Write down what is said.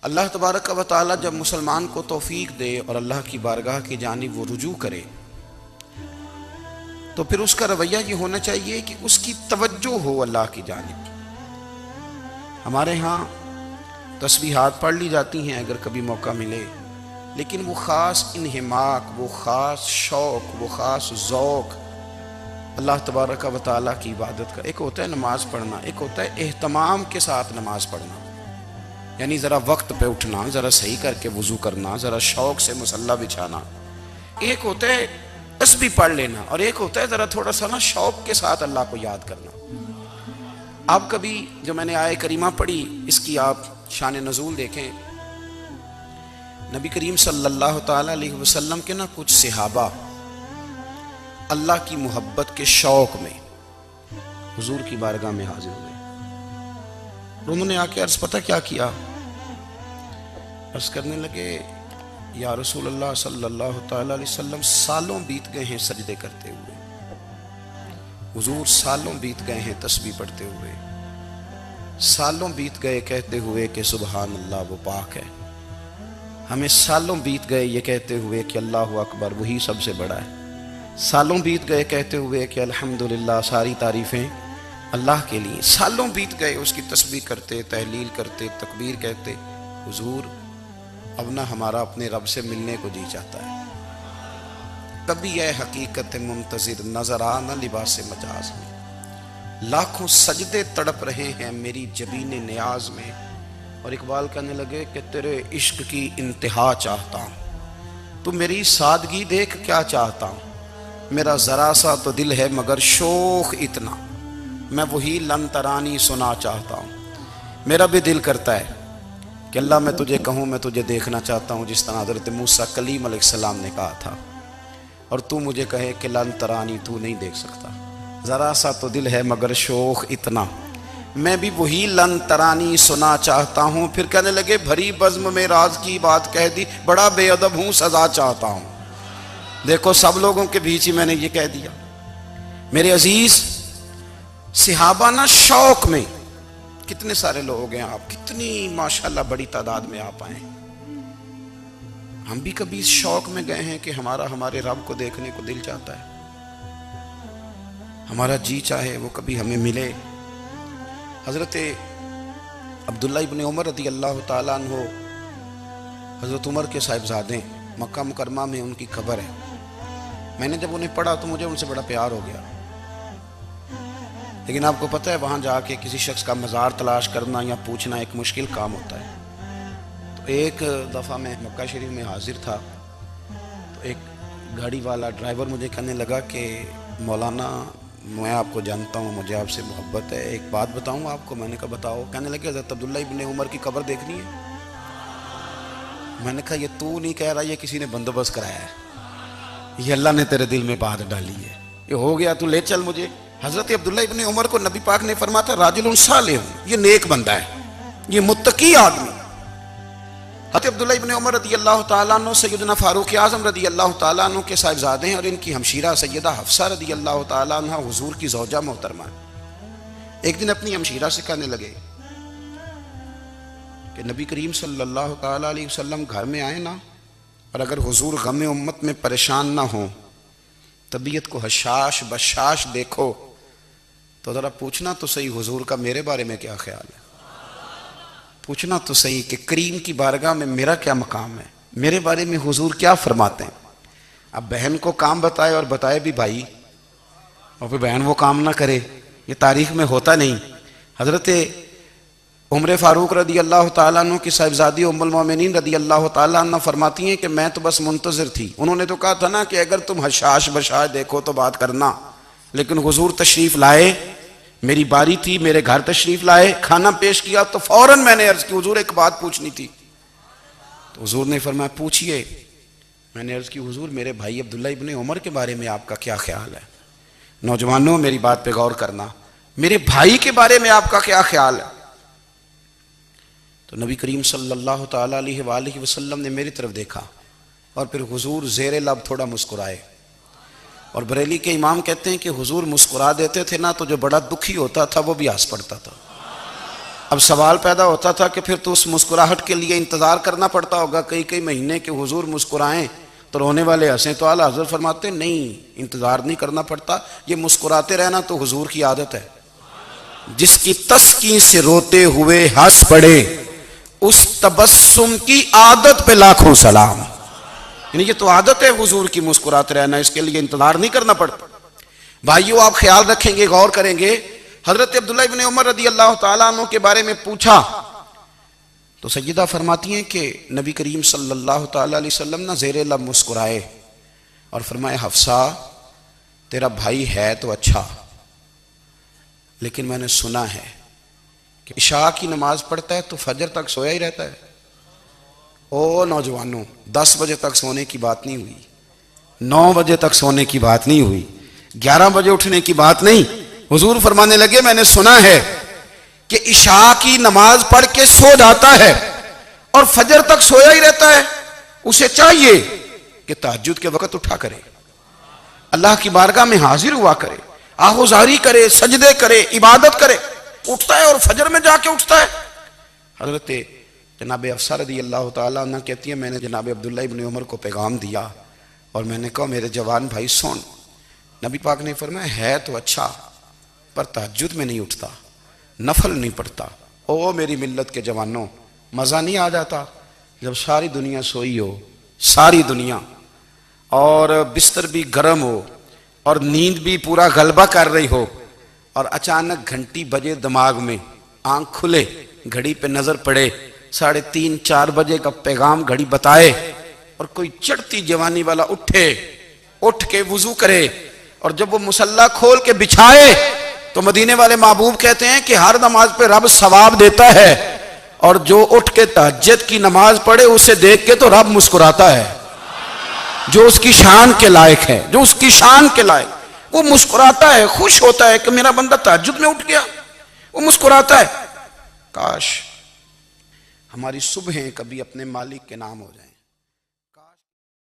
अल्लाह तबारक व तआला जब मुसलमान को तौफीक दे और अल्लाह की बारगाह की जानिब वो रुजू करे तो फिर उसका रवैया ये होना चाहिए कि उसकी तवज्जो हो अल्लाह की जानिब। हमारे यहाँ तस्बीहात पढ़ ली जाती हैं अगर कभी मौका मिले, लेकिन वो ख़ास इन्हिमाक, वो ख़ास शौक़, वो ख़ास ज़ौक़ अल्लाह तबारक व तआला की इबादत का। एक होता है नमाज पढ़ना, एक होता है एहतमाम के साथ नमाज पढ़ना, यानी ज़रा वक्त पे उठना, ज़रा सही करके वज़ू करना, ज़रा शौक़ से मुसल्ला बिछाना। एक होता है तस्बीह पढ़ लेना और एक होता है ज़रा थोड़ा सा ना शौक़ के साथ अल्लाह को याद करना। आप कभी जो मैंने आय करीमा पढ़ी इसकी आप शान नज़ूल देखें। नबी करीम सल्लल्लाहु ताला अलैहि वसल्लम के ना कुछ सहाबा अल्लाह की मोहब्बत के शौक़ में हुजूर की बारगाह में हाजिर हुए। उन्होंने आके अर्ज़ पता क्या किया, अर्ज़ करने लगे या रसूल अल्लाह सल्लल्लाहु ताला अलैहि वसल्लम सालों बीत गए हैं सजदे करते हुए, हुजूर सालों बीत गए हैं तस्बीह पढ़ते हुए, सालों बीत गए कहते हुए कि सुबहान अल्लाह वो पाक है, हमें सालों बीत गए ये कहते हुए कि अल्लाह अकबर वही सबसे बड़ा है, सालों बीत गए कहते हुए कि अल्हम्दुलिल्लाह सारी तारीफ़ें अल्लाह के लिए, सालों बीत गए उसकी तस्बीह करते, तहलील करते, तकबीर कहते। हुजूर अब ना हमारा अपने रब से मिलने को जी चाहता है। तभी यह हकीकत मुंतज़िर नज़र आना लिबास मजाज में, लाखों सजदे तड़प रहे हैं मेरी जबीन नियाज में। और इकबाल कहने लगे कि तेरे इश्क की इंतहा चाहता हूँ, तू मेरी सादगी देख क्या चाहता हूँ, मेरा ज़रा सा तो दिल है मगर शोख इतना, मैं वही लन तरानी सुना चाहता हूँ। मेरा भी दिल करता है कि अल्लाह मैं तुझे कहूँ मैं तुझे देखना चाहता हूँ जिस तरह हज़रत मूसा कलीम अलैहिस्सलाम ने कहा था, और तू मुझे कहे कि लन तरानी तू नहीं देख सकता, ज़रा सा तो दिल है मगर शोख इतना, मैं भी वही लन तरानी सुना चाहता हूँ। फिर कहने लगे भरी बज़्म में राज की बात कह दी, बड़ा बेअदब हूँ सजा चाहता हूँ। देखो सब लोगों के बीच ही मैंने ये कह दिया। मेरे अजीज सहाबा ना शौक में, कितने सारे लोग हैं आप, कितनी माशाल्लाह बड़ी तादाद में आप आए। हम भी कभी इस शौक में गए हैं कि हमारे रब को देखने को दिल चाहता है, हमारा जी चाहे वो कभी हमें मिले। हज़रत अब्दुल्ला इब्न उमर रज़ी अल्लाह ताला अन्हु, हज़रत उमर के साहिबजादे, मक्का मुकरमा में उनकी खबर है। मैंने जब उन्हें पढ़ा तो मुझे उनसे बड़ा प्यार हो गया, लेकिन आपको पता है वहाँ जाके किसी शख्स का मज़ार तलाश करना या पूछना एक मुश्किल काम होता है। तो एक दफ़ा मैं मक्का शरीफ में हाजिर था, तो एक गाड़ी वाला ड्राइवर मुझे कहने लगा कि मौलाना मैं आपको जानता हूँ, मुझे आपसे मोहब्बत है, एक बात बताऊँ आपको। मैंने कहा बताओ। कहने लगे हज़रत अब्दुल्ला इब्न उमर की कब्र देखनी है। मैंने कहा ये तू नहीं कह रहा, ये किसी ने बंदोबस्त कराया है, ये अल्लाह ने तेरे दिल में बात डाली है, ये हो गया तू ले चल मुझे। हज़रत अब्दुल्ला इब्न उमर को नबी पाक ने फरमाया राजुल सालिह, ये नेक बंदा है, ये मुत्तकी आदमी। हज़रत अब्दुल्ला इब्न उमर रज़ी अल्लाह ताला अन्हु सैयदना फारूक आज़म रज़ी अल्लाह ताला अन्हु के साहिबजादे हैं और इनकी हमशीरा सैयदा हफ्सा रज़ी अल्लाह ताला अन्हा हुजूर की ज़ौजा मोहतरमा। एक दिन अपनी हमशीरा से कहने लगे कि नबी करीम सल्लल्लाहु ताला अलैहि वसल्लम घर में आए ना, और अगर हुजूर गम उम्मत में परेशान ना हो, तबीयत को हशाश बशाश देखो, तो ज़रा पूछना तो सही हुजूर का मेरे बारे में क्या ख्याल है, पूछना तो सही कि करीम की बारगाह में मेरा क्या मकाम है, मेरे बारे में हुजूर क्या फरमाते हैं। अब बहन को काम बताए और बताए भी भाई, और फिर बहन वो काम ना करे, ये तारीख में होता नहीं। हज़रत उमर फारूक रज़ी अल्लाह ताला अन्हु की साहिबजादी उम्मुल मोमिनीन रज़ी अल्लाह ताला अन्हा फरमाती हैं कि मैं तो बस मुंतज़िर थी। उन्होंने तो कहा था ना कि अगर तुम हशाश बशाश देखो तो बात करना, लेकिन हुजूर तशरीफ़ लाए, मेरी बारी थी, मेरे घर तशरीफ़ लाए, खाना पेश किया तो फ़ौरन मैंने अर्ज़ की हुजूर एक बात पूछनी थी। तो हुजूर ने फरमाया पूछिए। मैंने अर्ज़ की हुजूर मेरे भाई अब्दुल्ला इब्न उमर के बारे में आपका क्या ख्याल है। नौजवानों मेरी बात पे गौर करना, मेरे भाई के बारे में आपका क्या ख्याल है। तो नबी करीम सल्लल्लाहु ताला अलैहि वसल्लम ने मेरी तरफ देखा और फिर हुजूर ज़ेरे लब थोड़ा मुस्कुराए, और बरेली के इमाम कहते हैं कि हुजूर मुस्कुरा देते थे ना तो जो बड़ा दुखी होता था वो भी हंस पड़ता था। अब सवाल पैदा होता था कि फिर तो उस मुस्कुराहट के लिए इंतजार करना पड़ता होगा कई कई महीने के हुजूर मुस्कुराएं तो रोने वाले हंसें, तो आला हज़रत फरमाते नहीं, इंतजार नहीं करना पड़ता, ये मुस्कुराते रहना तो हुजूर की आदत है। जिसकी तस्कीन से रोते हुए हंस पड़े उस तबस्सुम की आदत पे लाखों सलाम। यानी ये तो आदत है हुजूर की मुस्कुराते रहना, इसके लिए इंतजार नहीं करना पड़ता। भाइयों आप ख्याल रखेंगे, गौर करेंगे, हजरत अब्दुल्लाह इब्न उमर रदी अल्लाह तआला अन्हु के बारे में पूछा तो सैयदा फरमाती हैं कि नबी करीम सल्लल्लाहु तआला अलैहि वसल्लम ना ज़ेरे लब मुस्कुराए और फरमाया हफ्सा तेरा भाई है तो अच्छा, लेकिन मैंने सुना है कि इशा की नमाज पढ़ता है तो फजर तक सोया ही रहता है। ओ नौजवानों, 10 बजे तक सोने की बात नहीं हुई, 9 बजे तक सोने की बात नहीं हुई, 11 बजे उठने की बात नहीं। हुजूर फरमाने लगे मैंने सुना है कि इशा की नमाज पढ़ के सो जाता है और फजर तक सोया ही रहता है, उसे चाहिए कि तहज्जुद के वक्त उठा करे, अल्लाह की बारगाह में हाजिर हुआ करे, आहुजारी करे, सजदे करे, इबादत करे, उठता है और फजर में जाके उठता है। हजरत जनाब हफ्सा रज़ी अल्लाह तआला अन्हा कहती है मैंने जनाब अब्दुल्लाह इब्न उमर को पैगाम दिया और मैंने कहा मेरे जवान भाई सुन, नबी पाक ने फरमाया है तो अच्छा पर तहज्जुद में नहीं उठता, नफल नहीं पढ़ता। ओ मेरी मिल्लत के जवानों, मज़ा नहीं आ जाता जब सारी दुनिया सोई हो, सारी दुनिया, और बिस्तर भी गर्म हो और नींद भी पूरा गलबा कर रही हो और अचानक घंटी बजे दिमाग में, आंख खुले, घड़ी पे नजर पड़े 3:30-4 बजे का पैगाम घड़ी बताए और कोई चढ़ती जवानी वाला उठे, उठ के वुजू करे और जब वो मुसल्ला खोल के बिछाए तो मदीने वाले महबूब कहते हैं कि हर नमाज पे रब सवाब देता है और जो उठ के तहज्जुद की नमाज पढ़े उसे देख के तो रब मुस्कुराता है, जो उसकी शान के लायक है, जो उसकी शान के लायक, वो मुस्कुराता है, खुश होता है कि मेरा बंदा तहज्जुद में उठ गया, वो मुस्कुराता है। काश हमारी सुबहें कभी अपने मालिक के नाम हो जाएं।